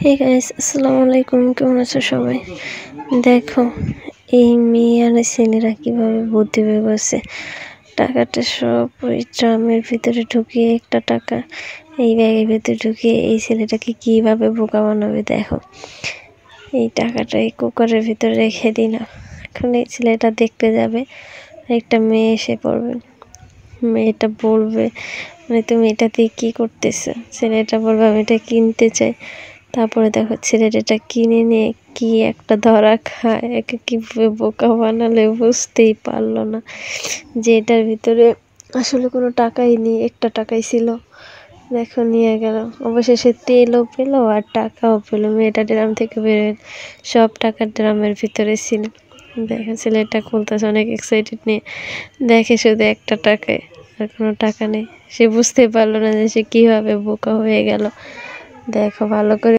Hey guys, আসসালামু আলাইকুম। কেমন আছো সবাই? দেখো এই মেয়ে আর ছেলেরা কিভাবে বুদ্ধি বের করছে। টাকাটা সব ওই ড্রামের ভিতরে ঢুকিয়ে, একটা টাকা এই ব্যাগের ভিতরে ঢুকিয়ে এই ছেলেটাকে কিভাবে বোকা বানাবে। দেখো এই টাকাটা এই কুকারের ভিতরে রেখে দিলাম। এখন এই ছেলেটা দেখতে যাবে, একটা মেয়ে এসে পড়বে। মেয়েটা বলবে মানে তুমি এটা দিয়ে কী করতেছো? ছেলেটা বলবে আমি এটা কিনতে চাই। তারপরে দেখো ছেলেটা কিনে নিয়ে কি একটা ধরা খায়। একে কীভাবে বোকা বানালে বুঝতেই পারলো না যে এটার ভিতরে আসলে কোনো টাকাই নেই, একটা টাকাই ছিল। দেখো নিয়ে গেল, অবশেষে তেলও পেলো আর টাকাও পেলো। মেয়েটা ড্রাম থেকে বেরোয়, সব টাকা ড্রামের ভিতরে ছিল। দেখো ছেলেটা খুলতেছে অনেক এক্সাইটেড নিয়ে, দেখে শুধু একটা টাকায়, আর কোনো টাকা নেই। সে বুঝতে পারলো না যে সে কীভাবে বোকা হয়ে গেল। দেখো ভালো করে